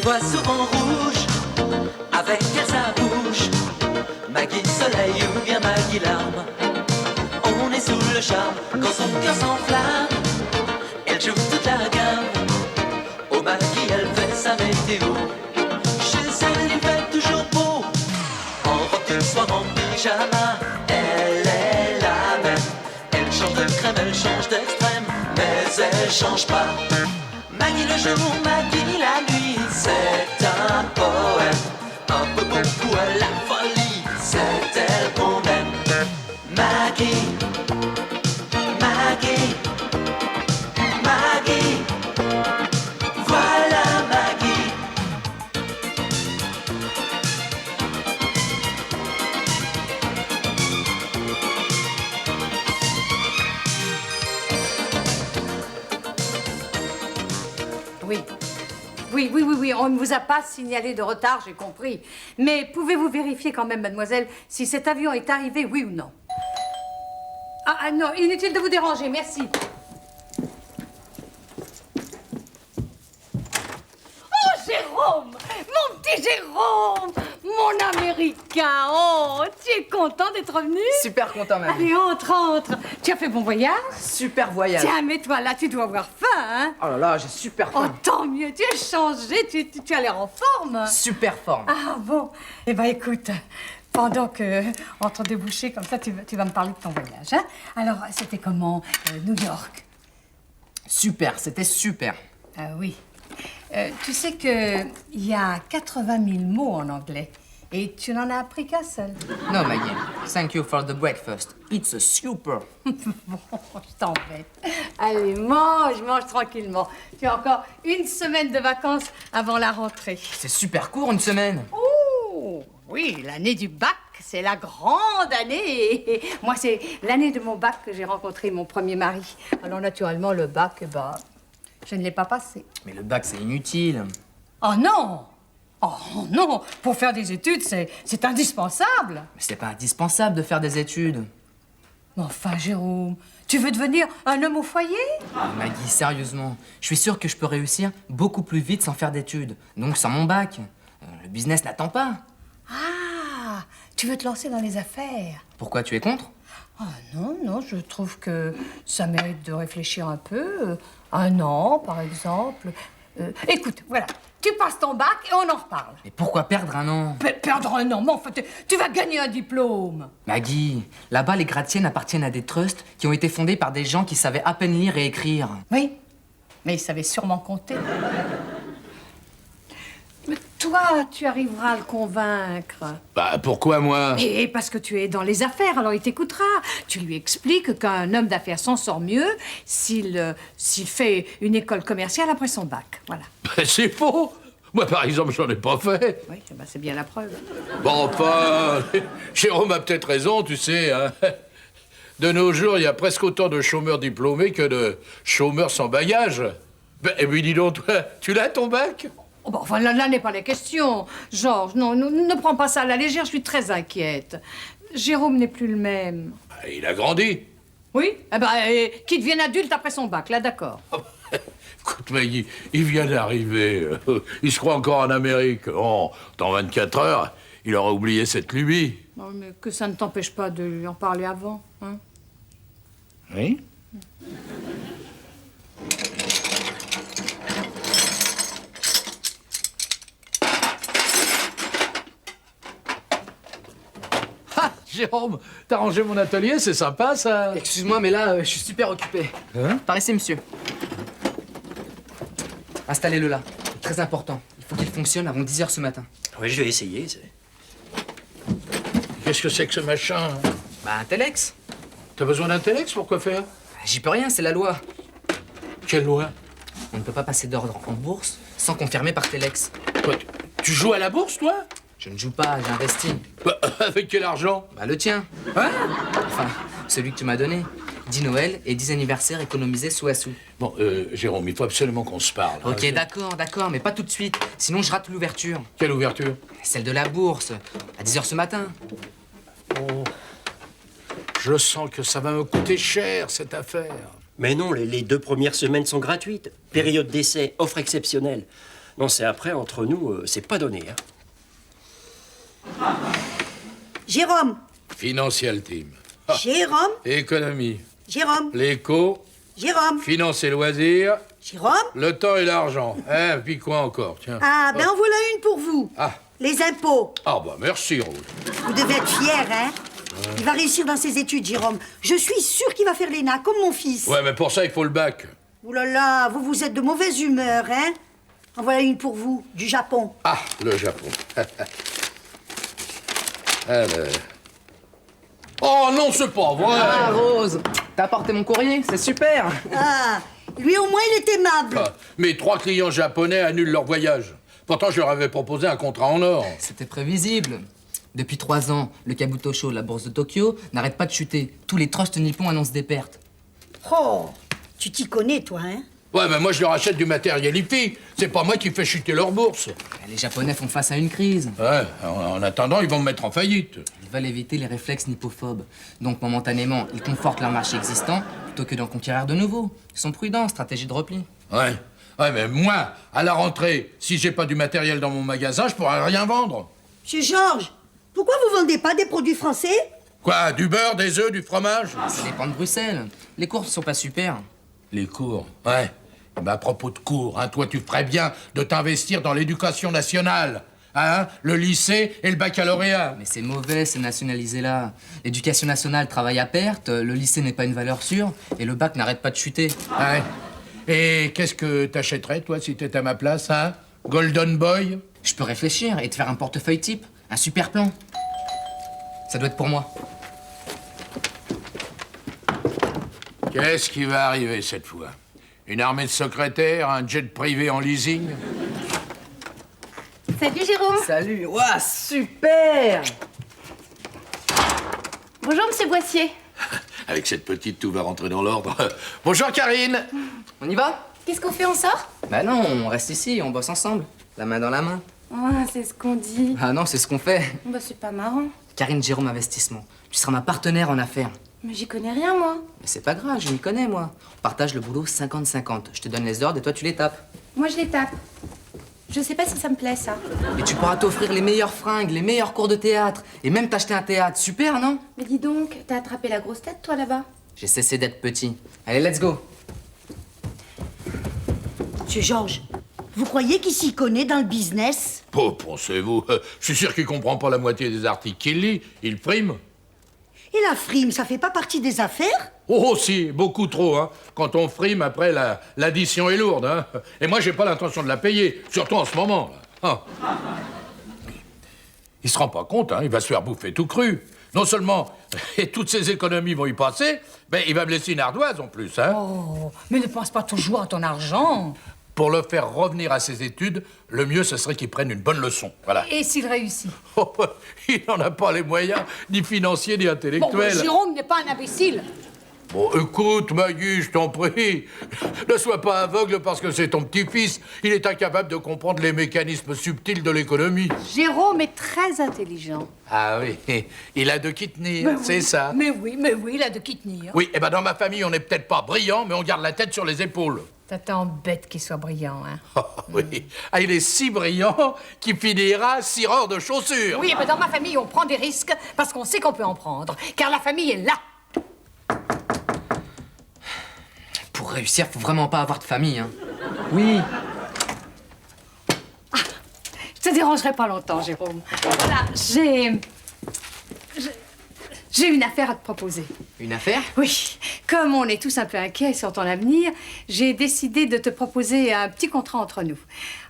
voit souvent rouge, avec elle sa bouche. Maggie soleil ou bien Maggie larme. On est sous le charme quand son cœur s'enflamme. Elle joue toute la gamme. Au Maggie elle fait sa météo. Chez elle il fait toujours beau. En robe du soir en pyjama. Elle est la même. Elle change de crème, elle change d'extrême, mais elle change pas. Maggie le jour, Maggie la nuit, c'est un poème. Un peu beaucoup à la folie, c'est elle qu'on aime. Maggie, Maggie, Maggie, voilà Maggie. Oui, on ne vous a pas signalé de retard, j'ai compris. Mais pouvez-vous vérifier quand même, mademoiselle, si cet avion est arrivé, oui ou non? Ah non, inutile de vous déranger, merci. Oh, Jérôme! Mon petit Jérôme! Mon Américain! Oh, tu es content d'être venu? Super content, mamie. Allez, entre. Tu as fait bon voyage? Super voyage. Tiens, mets-toi là, tu dois avoir faim, hein? Oh là là, j'ai super Oh, faim. tant mieux, tu es changé, tu as l'air en forme. Super forme. Ah bon? Eh ben écoute, pendant que, entre deux bouchées comme ça, tu vas me parler de ton voyage, hein? Alors, c'était comment, New York? Super, c'était super. Ah oui. Tu sais que il y a 80 000 mots en anglais et tu n'en as appris qu'un seul. No, Maggie. Thank you for the breakfast. It's a super. Bon, je t'embête. Allez, mange tranquillement. Tu as encore une semaine de vacances avant la rentrée. C'est super court, une semaine. Oh, oui, l'année du bac, c'est la grande année. Moi, c'est l'année de mon bac que j'ai rencontré mon premier mari. Alors, naturellement, le bac, eh ben, je ne l'ai pas passé. Mais le bac, c'est inutile. Oh non! Oh non! Pour faire des études, c'est indispensable. Mais c'est pas indispensable de faire des études. Mais enfin, Jérôme, tu veux devenir un homme au foyer? Ah, Maggie, sérieusement, je suis sûre que je peux réussir beaucoup plus vite sans faire d'études. Donc sans mon bac. Le business n'attend pas. Ah, tu veux te lancer dans les affaires? Pourquoi, tu es contre? Ah non, je trouve que ça mérite de réfléchir un peu. 1 an, par exemple. Écoute, voilà, tu passes ton bac et on en reparle. Mais pourquoi perdre 1 an? Perdre 1 an, mais enfin, tu vas gagner un diplôme. Maggie, là-bas, les gratte-ciels appartiennent à des trusts qui ont été fondés par des gens qui savaient à peine lire et écrire. Oui, mais ils savaient sûrement compter. Mais toi, tu arriveras à le convaincre. Bah, pourquoi moi? Et parce que tu es dans les affaires, alors il t'écoutera. Tu lui expliques qu'un homme d'affaires s'en sort mieux s'il fait une école commerciale après son bac. Voilà. Bah, c'est faux. Moi, par exemple, j'en ai pas fait. Oui, eh ben, c'est bien la preuve. Bon, enfin, Jérôme a peut-être raison, tu sais. Hein. De nos jours, il y a presque autant de chômeurs diplômés que de chômeurs sans bagage. Ben, et puis dis donc, toi, tu l'as ton bac? Oh, bon, enfin, là n'est pas la question. Georges, non, ne prends pas ça à la légère, je suis très inquiète. Jérôme n'est plus le même. Ben, il a grandi. Oui? Eh ben, qu'il devienne adulte après son bac, là, d'accord. Écoute, mais il vient d'arriver. Il se croit encore en Amérique. Oh, dans 24 heures, il aura oublié cette lubie. Non, mais que ça ne t'empêche pas de lui en parler avant, hein? Oui? Ah, Jérôme, t'as rangé mon atelier, c'est sympa, ça. Excuse-moi, mais là, je suis super occupé. Hein? Par ici, monsieur. Installez-le là. C'est très important. Il faut qu'il fonctionne avant 10 h ce matin. Oui, je vais essayer. Qu'est-ce que c'est que ce machin? Bah, un telex. T'as besoin d'un téléx pour quoi faire? J'y peux rien, c'est la loi. Quelle loi? On ne peut pas passer d'ordre en bourse sans confirmer par telex. Quoi, tu joues à la bourse, toi? Je ne joue pas, j'investis. Bah, avec quel argent? Bah, le tien. Hein? Enfin, celui que tu m'as donné. 10 Noël et 10 anniversaires économisés sous à sous. Bon, Jérôme, il faut absolument qu'on se parle. Ok, hein. d'accord, mais pas tout de suite. Sinon, je rate l'ouverture. Quelle ouverture? Celle de la bourse, à 10 h ce matin. Oh, je sens que ça va me coûter cher, cette affaire. Mais non, les 2 premières semaines sont gratuites. Période d'essai, offre exceptionnelle. Non, c'est après, entre nous, c'est pas donné. Hein. Jérôme, Financial team. Jérôme, Économie. Jérôme, L'éco. Jérôme, Finance et loisirs. Jérôme. Le temps et l'argent. Hein, puis quoi encore, tiens. Ah, ben en voilà une pour vous. Ah. Les impôts. Ah bah merci, Rose. Vous devez être fier, hein? Il va réussir dans ses études, Jérôme. Je suis sûre qu'il va faire l'ENA, comme mon fils. Ouais, mais pour ça, il faut le bac. Ouh là là, vous êtes de mauvaise humeur, hein? En voilà une pour vous, du Japon. Ah, le Japon. Alors... Oh non, c'est pas vrai. Ah, Rose, t'as apporté mon courrier, c'est super. Ah, lui au moins il est aimable. Ah, mes 3 clients japonais annulent leur voyage. Pourtant, je leur avais proposé un contrat en or. C'était prévisible. Depuis 3 ans, le Kabutocho, la bourse de Tokyo, n'arrête pas de chuter. Tous les trusts nippons annoncent des pertes. Oh, tu t'y connais, toi, hein? Ouais, mais moi, je leur achète du matériel hippie. C'est pas moi qui fais chuter leur bourse. Les Japonais font face à une crise. Ouais, en attendant, ils vont me mettre en faillite. Ils veulent éviter les réflexes nippophobes. Donc, momentanément, ils confortent leur marché existant plutôt que d'en conquérir de nouveaux. Ils sont prudents, stratégie de repli. Ouais. Ouais, mais moi, à la rentrée, si j'ai pas du matériel dans mon magasin, je pourrai rien vendre. Monsieur Georges, pourquoi vous vendez pas des produits français? Quoi, du beurre, des œufs, du fromage? Ça dépend de Bruxelles. Les cours sont pas super. Les cours, ouais. Mais à propos de cours, hein, toi, tu ferais bien de t'investir dans l'éducation nationale. Hein? Le lycée et le baccalauréat. Mais c'est mauvais, c'est nationalisé là. L'éducation nationale travaille à perte, le lycée n'est pas une valeur sûre, et le bac n'arrête pas de chuter. Ouais. Et qu'est-ce que t'achèterais, toi, si t'étais à ma place, hein? Golden Boy? Je peux réfléchir et te faire un portefeuille type, un super plan. Ça doit être pour moi. Qu'est-ce qui va arriver cette fois? Une armée de secrétaires, un jet privé en leasing? Salut Jérôme. Salut, ouah, super! Bonjour Monsieur Boissier. Avec cette petite, tout va rentrer dans l'ordre. Bonjour, Karine! On y va? Qu'est-ce qu'on fait, on sort? Bah non, on reste ici, on bosse ensemble. La main dans la main. Ah, c'est ce qu'on dit. Ah non, c'est ce qu'on fait. Bah c'est pas marrant. Karine Jérôme Investissement. Tu seras ma partenaire en affaires. Mais j'y connais rien moi. Mais c'est pas grave, je m'y connais, moi. On partage le boulot 50-50. Je te donne les ordres et toi, tu les tapes. Moi je les tape. Je sais pas si ça me plaît ça. Et tu pourras t'offrir les meilleures fringues, les meilleurs cours de théâtre. Et même t'acheter un théâtre. Super, non? Mais dis donc, t'as attrapé la grosse tête toi là-bas? J'ai cessé d'être petit. Allez, let's go. Monsieur Georges, vous croyez qu'il s'y connaît dans le business? Oh, pensez-vous? Je suis sûr qu'il comprend pas la moitié des articles qu'il lit. Il prime. Et la frime, ça fait pas partie des affaires? Oh, si, beaucoup trop, hein. Quand on frime, après, l'addition est lourde, hein. Et moi, j'ai pas l'intention de la payer, surtout en ce moment, là. Ah. Il se rend pas compte, hein. Il va se faire bouffer tout cru. Non seulement, et toutes ses économies vont y passer, mais il va me laisser une ardoise, en plus, hein. Oh, mais ne pense pas toujours à ton argent. Pour le faire revenir à ses études, le mieux, ce serait qu'il prenne une bonne leçon, voilà. Et s'il réussit? Oh, il n'en a pas les moyens, ni financiers, ni Bon, intellectuels. Jérôme n'est pas un imbécile. Bon, écoute, Maggie, je t'en prie. Ne sois pas aveugle parce que c'est ton petit-fils. Il est incapable de comprendre les mécanismes subtils de l'économie. Jérôme est très intelligent. Ah oui, il a de qui tenir, c'est ça. Mais oui, il a de qui tenir. Oui, et ben dans ma famille, on n'est peut-être pas brillant, mais on garde la tête sur les épaules. Ça t'embête qu'il soit brillant, hein? Oh, oui. Ah, il est si brillant qu'il finira cireur de chaussures. Oui, mais dans ma famille, on prend des risques parce qu'on sait qu'on peut en prendre. Car la famille est là. Pour réussir, faut vraiment pas avoir de famille, hein. Oui. Je te dérangerai pas longtemps, Jérôme. Voilà, j'ai une affaire à te proposer. Une affaire? Oui, comme on est tous un peu inquiets sur ton avenir, j'ai décidé de te proposer un petit contrat entre nous.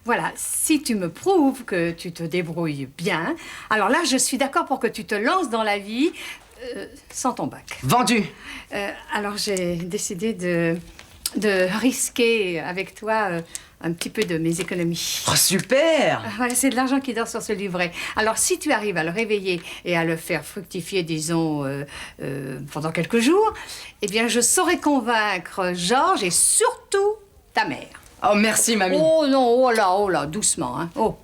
Voilà, si tu me prouves que tu te débrouilles bien, alors là, je suis d'accord pour que tu te lances dans la vie sans ton bac. Vendu. Alors j'ai décidé de risquer avec toi un petit peu de mes économies. Oh, super! Ouais, c'est de l'argent qui dort sur ce livret. Alors, si tu arrives à le réveiller et à le faire fructifier, disons, pendant quelques jours, eh bien, je saurai convaincre Georges et surtout ta mère. Oh, merci, mamie. Oh non, oh là, doucement, hein. Oh.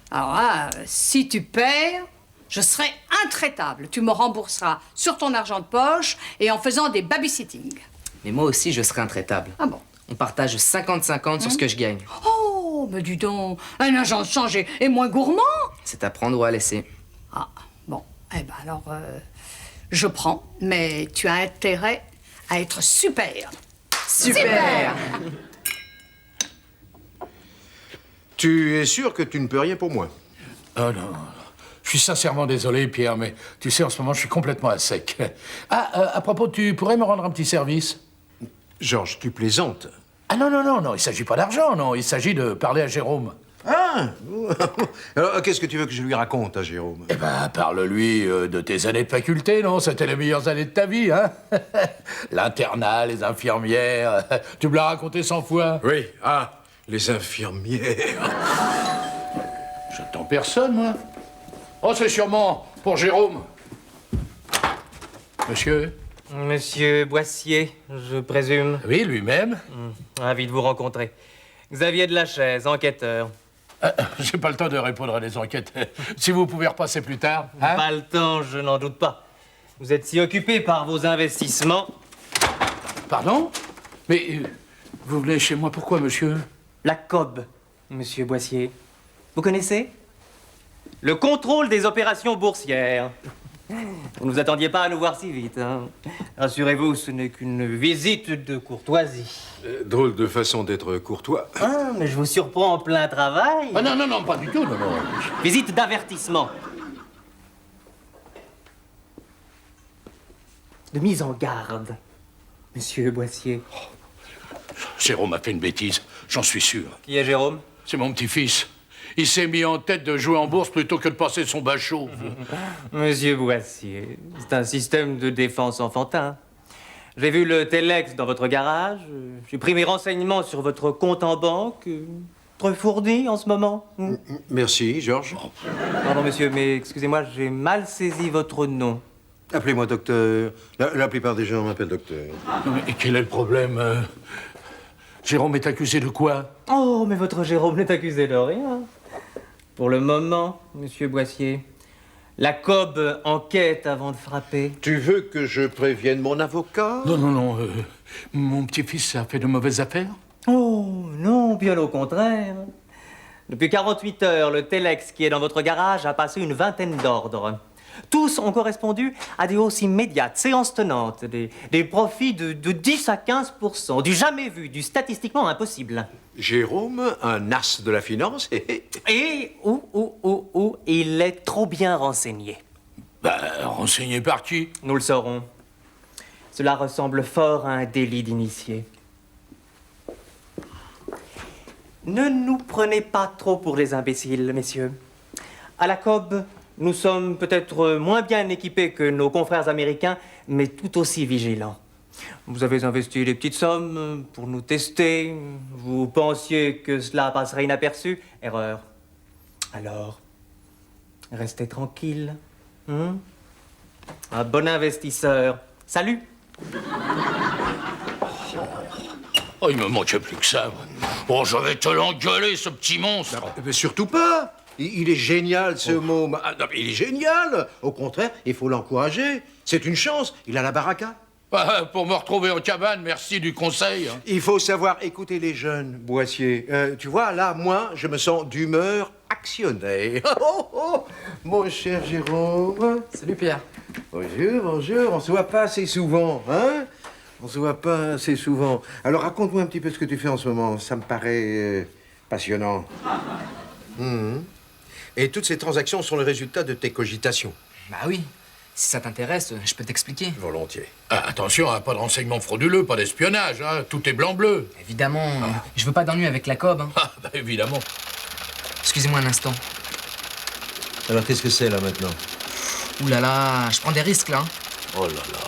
Alors là, si tu perds, je serai intraitable. Tu me rembourseras sur ton argent de poche et en faisant des babysitting. Mais moi aussi, je serai intraitable. Ah bon? On partage 50-50 sur ce que je gagne. Oh, mais dis donc, un agent de change est moins gourmand. C'est à prendre ou à laisser. Ah, bon, eh ben alors, je prends, mais tu as intérêt à être super. Super. Tu es sûr que tu ne peux rien pour moi? Oh non. Je suis sincèrement désolé, Pierre, mais tu sais, en ce moment, je suis complètement à sec. Ah, à propos, tu pourrais me rendre un petit service? Georges, tu plaisantes. Ah non, non, non, non, il s'agit pas d'argent, non. Il s'agit de parler à Jérôme. Ah! Alors, qu'est-ce que tu veux que je lui raconte à Jérôme? Eh ben, parle-lui de tes années de faculté, non? C'était les meilleures années de ta vie, hein? L'internat, les infirmières, tu me l'as raconté 100 fois. Oui, les infirmières. J'attends personne, moi. Oh, c'est sûrement pour Jérôme. Monsieur? Monsieur Boissier, je présume. Oui, lui-même. Ravi de vous rencontrer. Xavier de la Chaise, enquêteur. J'ai pas le temps de répondre à des enquêtes. Si vous pouvez repasser plus tard, hein? Pas le temps, je n'en doute pas. Vous êtes si occupé par vos investissements. Pardon? Mais vous venez chez moi pourquoi, monsieur? La COB, monsieur Boissier. Vous connaissez? Le contrôle des opérations boursières. Vous ne vous attendiez pas à nous voir si vite, hein? Rassurez-vous, ce n'est qu'une visite de courtoisie. Drôle de façon d'être courtois. Ah, mais je vous surprends en plein travail. Ah non, non, non, pas du tout, non, non. Visite d'avertissement. De mise en garde, monsieur Boissier. Jérôme a fait une bêtise, j'en suis sûr. Qui est Jérôme? C'est mon petit-fils. Il s'est mis en tête de jouer en bourse plutôt que de passer son bachot. Monsieur Boissier, c'est un système de défense enfantin. J'ai vu le Telex dans votre garage. J'ai pris mes renseignements sur votre compte en banque. Très fourni en ce moment. Merci, Georges. Pardon, monsieur, mais excusez-moi, j'ai mal saisi votre nom. Appelez-moi docteur. La plupart des gens m'appellent docteur. Mais quel est le problème? Jérôme est accusé de quoi? Oh, mais votre Jérôme n'est accusé de rien. Pour le moment, monsieur Boissier, la COB enquête avant de frapper. Tu veux que je prévienne mon avocat? Non, non, non. Mon petit-fils a fait de mauvaises affaires? Oh, non, bien au contraire. Depuis 48 heures, le Telex qui est dans votre garage a passé une vingtaine d'ordres. Tous ont correspondu à des hausses immédiates, séances tenantes, des profits de 10 à 15%, du jamais vu, du statistiquement impossible. Jérôme, un as de la finance, Et il est trop bien renseigné. Ben, renseigné par qui? Nous le saurons. Cela ressemble fort à un délit d'initié. Ne nous prenez pas trop pour des imbéciles, messieurs. À la COB, nous sommes peut-être moins bien équipés que nos confrères américains, mais tout aussi vigilants. Vous avez investi des petites sommes pour nous tester. Vous pensiez que cela passerait inaperçu. Erreur. Alors, restez tranquille. Un bon investisseur. Salut! Oh, il me manquait plus que ça. Oh, je vais te l'engueuler, ce petit monstre. Mais surtout pas. Il est génial, ce môme. Ah, non, mais il est génial. Au contraire, il faut l'encourager. C'est une chance. Il a la baraka. Pour me retrouver en cabane, merci du conseil. Il faut savoir écouter les jeunes, Boissier. Tu vois, là, moi, je me sens d'humeur actionnaire. Mon cher Jérôme. Salut Pierre. Bonjour, bonjour. On se voit pas assez souvent, hein? On se voit pas assez souvent. Alors, raconte-moi un petit peu ce que tu fais en ce moment. Ça me paraît passionnant. Et toutes ces transactions sont le résultat de tes cogitations. Bah oui. Si ça t'intéresse, je peux t'expliquer. Volontiers. Ah, attention, hein, pas de renseignements frauduleux, pas d'espionnage, hein, tout est blanc-bleu. Évidemment, je veux pas d'ennui avec la COB. Hein. Ah, bah évidemment. Excusez-moi un instant. Alors, qu'est-ce que c'est, là, maintenant? Ouh là là, je prends des risques là. Hein. Oh là là.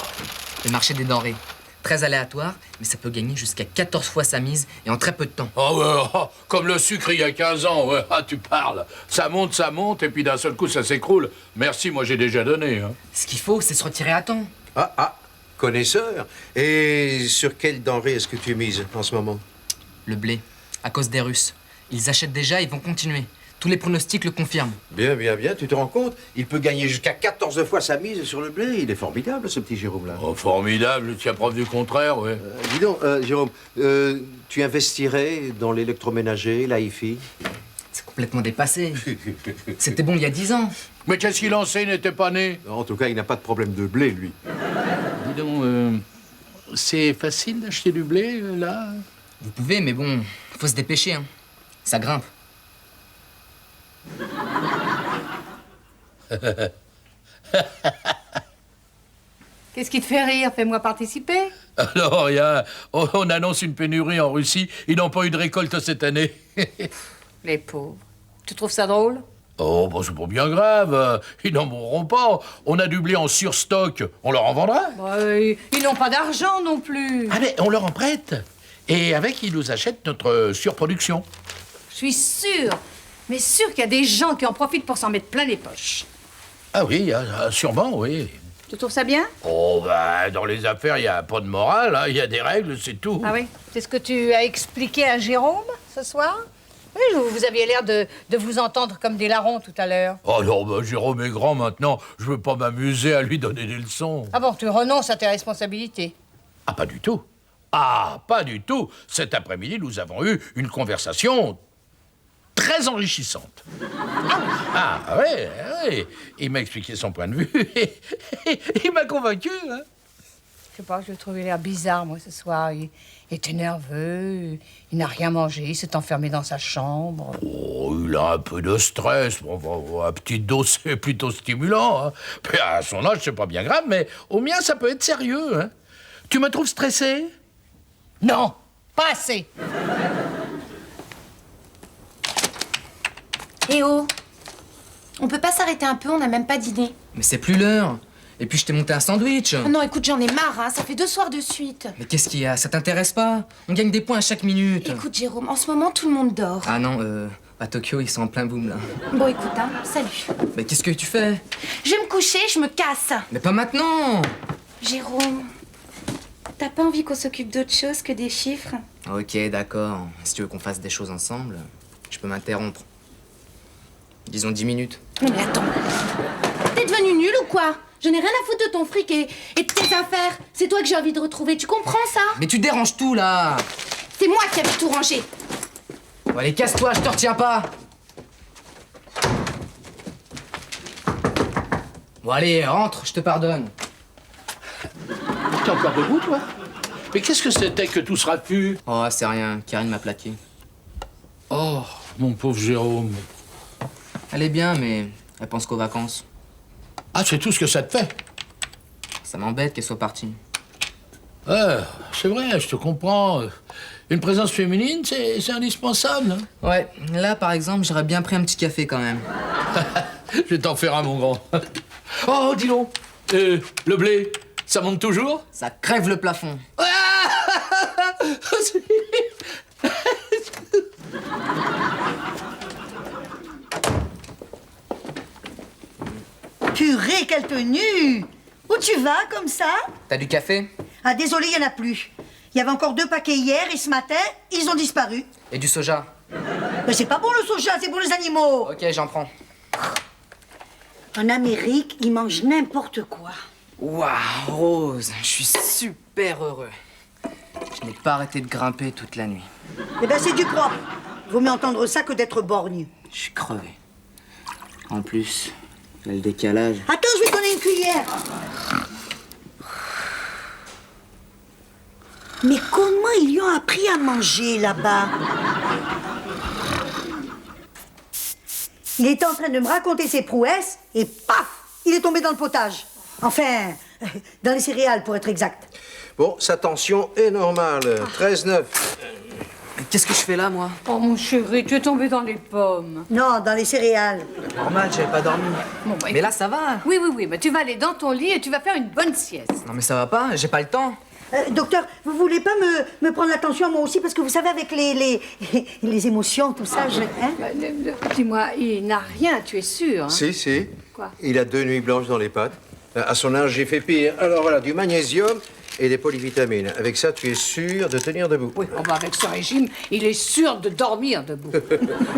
Le marché des denrées. Très aléatoire, mais ça peut gagner jusqu'à 14 fois sa mise et en très peu de temps. Oh, ouais, oh, comme le sucre il y a 15 ans, ouais. Ah, tu parles. Ça monte, et puis d'un seul coup, ça s'écroule. Merci, moi j'ai déjà donné. Hein. Ce qu'il faut, c'est se retirer à temps. Connaisseur. Et sur quelle denrée est-ce que tu mises en ce moment? Le blé, à cause des Russes. Ils achètent déjà, ils vont continuer. Tous les pronostics le confirment. Bien, bien, bien. Tu te rends compte? Il peut gagner jusqu'à 14 fois sa mise sur le blé. Il est formidable, ce petit Jérôme-là. Oh, formidable, tu as preuve du contraire, ouais. Dis donc, Jérôme, tu investirais dans l'électroménager, la hi-fi? C'est complètement dépassé. C'était bon il y a 10 ans. Mais qu'est-ce qu'il en sait, il n'était pas né. En tout cas, il n'a pas de problème de blé, lui. Dis donc, c'est facile d'acheter du blé, là? Vous pouvez, mais bon, faut se dépêcher, hein. Ça grimpe. Qu'est-ce qui te fait rire? Fais-moi participer. Alors, on annonce une pénurie en Russie. Ils n'ont pas eu de récolte cette année. Les pauvres. Tu trouves ça drôle? Oh, bah, c'est pas bien grave. Ils n'en mourront pas. On a du blé en surstock. On leur en vendra. Bah, ils n'ont pas d'argent non plus. Ah, mais on leur en prête. Et avec, ils nous achètent notre surproduction. Je suis sûre, mais sûre qu'il y a des gens qui en profitent pour s'en mettre plein les poches. Ah oui, sûrement, oui. Tu trouves ça bien? Oh, bah, dans les affaires, il n'y a pas de morale, hein. Il y a des règles, c'est tout. Ah oui? C'est ce que tu as expliqué à Jérôme ce soir? Oui, vous aviez l'air de vous entendre comme des larrons tout à l'heure. Oh non, bah, Jérôme est grand maintenant. Je veux pas m'amuser à lui donner des leçons. Ah bon, tu renonces à tes responsabilités. Ah, pas du tout. Ah, pas du tout. Cet après-midi, nous avons eu une conversation très enrichissante. Ah, oui. Il m'a expliqué son point de vue. Il m'a convaincu, hein. Je sais pas, je le trouvais l'air bizarre, moi, ce soir. Il était nerveux, il n'a rien mangé, il s'est enfermé dans sa chambre. Oh, il a un peu de stress. Bon, à petite dose, c'est plutôt stimulant, hein. Puis à son âge, c'est pas bien grave, mais au mien, ça peut être sérieux, hein. Tu me trouves stressé? Non, pas assez. Eh oh, on peut pas s'arrêter un peu, on n'a même pas dîné. Mais c'est plus l'heure. Et puis je t'ai monté un sandwich. Oh non, écoute, j'en ai marre, hein, ça fait 2 soirs de suite. Mais qu'est-ce qu'il y a? Ça t'intéresse pas? On gagne des points à chaque minute. Écoute, Jérôme, en ce moment, tout le monde dort. Ah non, à Tokyo, ils sont en plein boom, là. Bon, écoute, hein, salut. Mais qu'est-ce que tu fais? Je vais me coucher, je me casse. Mais pas maintenant! Jérôme, t'as pas envie qu'on s'occupe d'autre chose que des chiffres? Ok, d'accord. Si tu veux qu'on fasse des choses ensemble, je peux m'interrompre. Disons 10 minutes. Non mais attends, t'es devenu nul ou quoi? Je n'ai rien à foutre de ton fric et de tes affaires. C'est toi que j'ai envie de retrouver, tu comprends ça? Mais tu déranges tout, là! C'est moi qui avais tout rangé. Bon, allez, casse-toi, je te retiens pas! Bon, allez, rentre, je te pardonne. T'es encore debout, toi? Mais qu'est-ce que c'était que tout ce raffut? Oh, c'est rien, Karine m'a plaqué. Oh, mon pauvre Jérôme. Elle est bien, mais elle pense qu'aux vacances. Ah, c'est tout ce que ça te fait? Ça m'embête qu'elle soit partie. Ah, c'est vrai, je te comprends. Une présence féminine, c'est indispensable, hein. Ouais, là, par exemple, j'aurais bien pris un petit café, quand même. Je vais t'en faire un, mon grand. Oh, dis donc, le blé, ça monte toujours? Ça crève le plafond. Purée, quelle tenue! Où tu vas, comme ça? T'as du café? Ah, désolé, il n'y en a plus. Il y avait encore 2 paquets hier et ce matin, ils ont disparu. Et du soja? Mais c'est pas bon le soja, c'est pour les animaux. Ok, j'en prends. En Amérique, ils mangent n'importe quoi. Waouh, Rose, je suis super heureux. Je n'ai pas arrêté de grimper toute la nuit. Eh ben, c'est du propre. Vaut mieux entendre ça que d'être borgne. Je suis crevé. En plus, il y a le décalage. Attends, je vais te donner une cuillère. Mais comment ils lui ont appris à manger là-bas? Il était en train de me raconter ses prouesses et paf, il est tombé dans le potage. Enfin, dans les céréales pour être exact. Bon, sa tension est normale. 13,9. Qu'est-ce que je fais là, moi? Oh, mon chéri, tu es tombé dans les pommes. Non, dans les céréales. Normal, j'avais pas dormi. Bon, bah, Mais là, ça va. Oui, mais tu vas aller dans ton lit et tu vas faire une bonne sieste. Non, mais ça va pas, j'ai pas le temps. Docteur, vous voulez pas me prendre l'attention moi aussi? Parce que vous savez, avec les émotions, tout ça, Dis-moi, il n'a rien, tu es sûr, hein? Si. Quoi? Il a 2 nuits blanches dans les pattes. À son âge, j'ai fait pire. Alors voilà, du magnésium et des polyvitamines. Avec ça, tu es sûr de tenir debout. Oui, oh, bah, avec ce régime, il est sûr de dormir debout.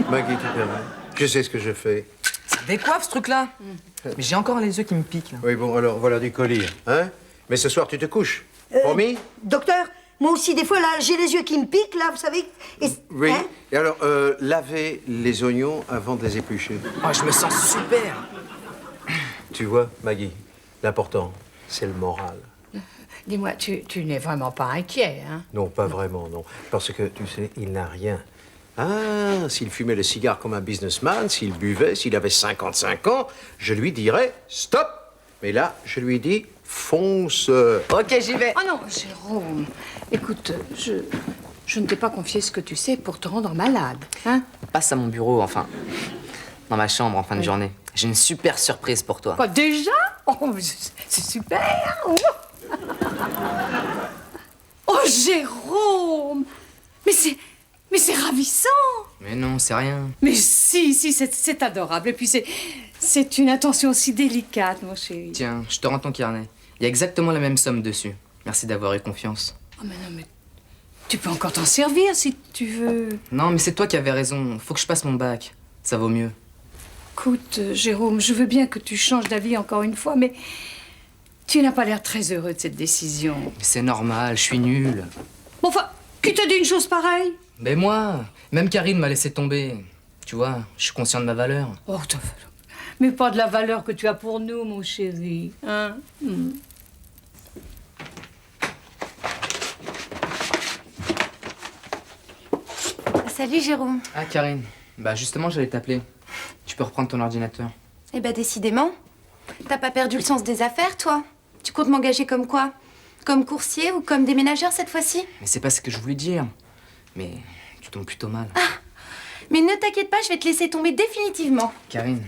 Maggie, tu permets? Je sais ce que je fais. Ça décoiffe, ce truc-là. Mais j'ai encore les yeux qui me piquent, là. Oui, bon, alors, voilà du collier, hein? Mais ce soir, tu te couches. Promis? Docteur, moi aussi, des fois, là, j'ai les yeux qui me piquent, là, vous savez. Et, Oui. hein? Et alors, lavez les oignons avant de les éplucher. Oh, je me sens super. Tu vois, Maggie, l'important, c'est le moral. Dis-moi, tu n'es vraiment pas inquiet, hein? Non, pas vraiment, non. Parce que, tu sais, il n'a rien. Ah, s'il fumait le cigare comme un businessman, s'il buvait, s'il avait 55 ans, je lui dirais stop. Mais là, je lui dis fonce. Ok, j'y vais. Oh non, Jérôme, écoute, je ne t'ai pas confié ce que tu sais pour te rendre malade, hein? Passe à mon bureau, enfin, dans ma chambre en fin de journée. J'ai une super surprise pour toi. Quoi, déjà? Oh, c'est super! Oh. Oh, Jérôme! Mais c'est ravissant! Mais non, c'est rien. Mais si, c'est adorable. Et puis c'est une attention si délicate, mon chéri. Tiens, je te rends ton carnet. Il y a exactement la même somme dessus. Merci d'avoir eu confiance. Oh, mais non, mais tu peux encore t'en servir si tu veux. Non, mais c'est toi qui avais raison. Faut que je passe mon bac. Ça vaut mieux. Écoute, Jérôme, je veux bien que tu changes d'avis encore une fois, mais tu n'as pas l'air très heureux de cette décision. Mais c'est normal, je suis nul. Bon, enfin, qui t'a dit une chose pareille? Mais moi, même Karine m'a laissé tomber. Tu vois, je suis conscient de ma valeur. Oh, mais pas de la valeur que tu as pour nous, mon chéri, hein? Salut Jérôme. Ah, Karine. Bah, justement, j'allais t'appeler. Tu peux reprendre ton ordinateur. Eh ben décidément. T'as pas perdu le sens des affaires, toi? Tu comptes m'engager comme quoi? Comme coursier ou comme déménageur cette fois-ci? Mais c'est pas ce que je voulais dire. Mais tu tombes plutôt mal. Mais ne t'inquiète pas, je vais te laisser tomber définitivement. Karine,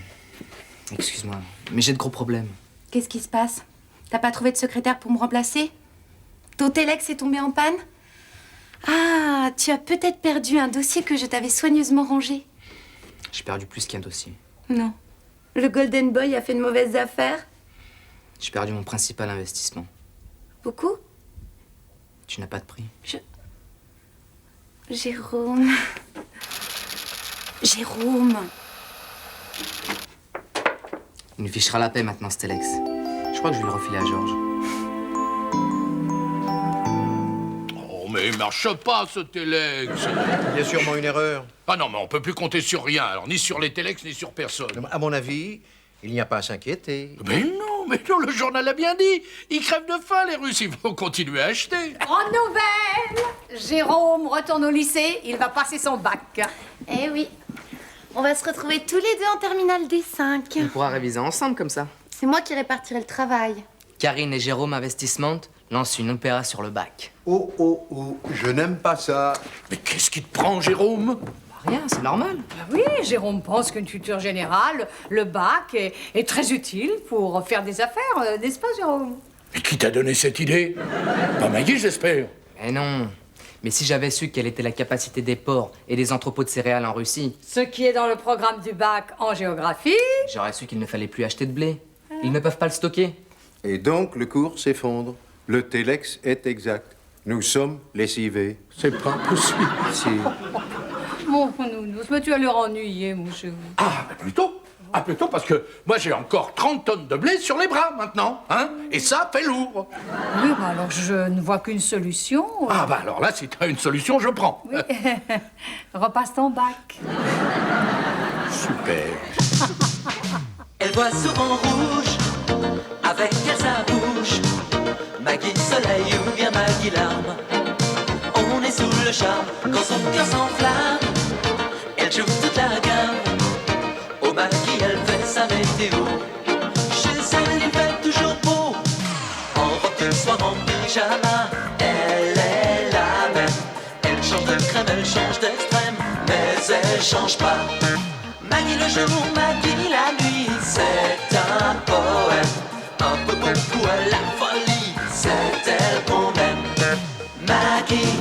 excuse-moi, mais j'ai de gros problèmes. Qu'est-ce qui se passe? T'as pas trouvé de secrétaire pour me remplacer? Ton Telex est tombé en panne? Ah, tu as peut-être perdu un dossier que je t'avais soigneusement rangé. J'ai perdu plus qu'un dossier. Non. Le Golden Boy a fait de mauvaises affaires? J'ai perdu mon principal investissement. Beaucoup? Tu n'as pas de prix. Jérôme... Jérôme... Il nous fichera la paix maintenant, ce Telex. Je crois que je vais le refiler à Georges. Oh, mais il marche pas, ce Telex. Il y a sûrement une erreur. Ah non, mais on peut plus compter sur rien, alors ni sur les Telex, ni sur personne. À mon avis, il n'y a pas à s'inquiéter. Mais non, le journal a bien dit. Ils crèvent de faim, les Russes, ils vont continuer à acheter. Grande nouvelle! Jérôme retourne au lycée, il va passer son bac. Eh oui. On va se retrouver tous les deux en terminale D5. On pourra réviser ensemble comme ça. C'est moi qui répartirai le travail. Karine et Jérôme Investissement lancent une opéra sur le bac. Oh, je n'aime pas ça. Mais qu'est-ce qui te prend, Jérôme? Bah, rien, c'est normal. Oui, Jérôme pense qu'une future générale, le bac, est très utile pour faire des affaires, n'est-ce pas, Jérôme? Mais qui t'a donné cette idée? Pas Maggie, j'espère. Mais non. Mais si j'avais su quelle était la capacité des ports et des entrepôts de céréales en Russie, Ce qui est dans le programme du bac en géographie. j'aurais su qu'il ne fallait plus acheter de blé. Ils ne peuvent pas le stocker. Et donc, le cours s'effondre. Le Telex est exact. Nous sommes lessivés. C'est pas possible. Si. Mon nounours, mais tu vas leur ennuyer, mon chéri. Ah, mais plutôt. Ah, plutôt parce que moi, j'ai encore 30 tonnes de blé sur les bras, maintenant. Hein? Et ça fait lourd. Oui, bah alors je ne vois qu'une solution. Ah, bah alors là, si t'as une solution, je prends. Oui. Repasse ton bac. Super. Elle voit souvent rouge avec elle sa bouche. Maggie soleil ou bien Maggie larme. On est sous le charme quand son cœur s'enflamme. Elle joue toute la gamme. Au Maggie elle fait sa météo. Chez elle il fait toujours beau. En robe le soir en pyjama. Elle est la même. Elle change de crème, elle change d'extrême. Mais elle change pas. Maggie le jour, Maggie la nuit, c'est un poème. Un peu beaucoup à la folie, c'est elle qu'on aime. Maggie,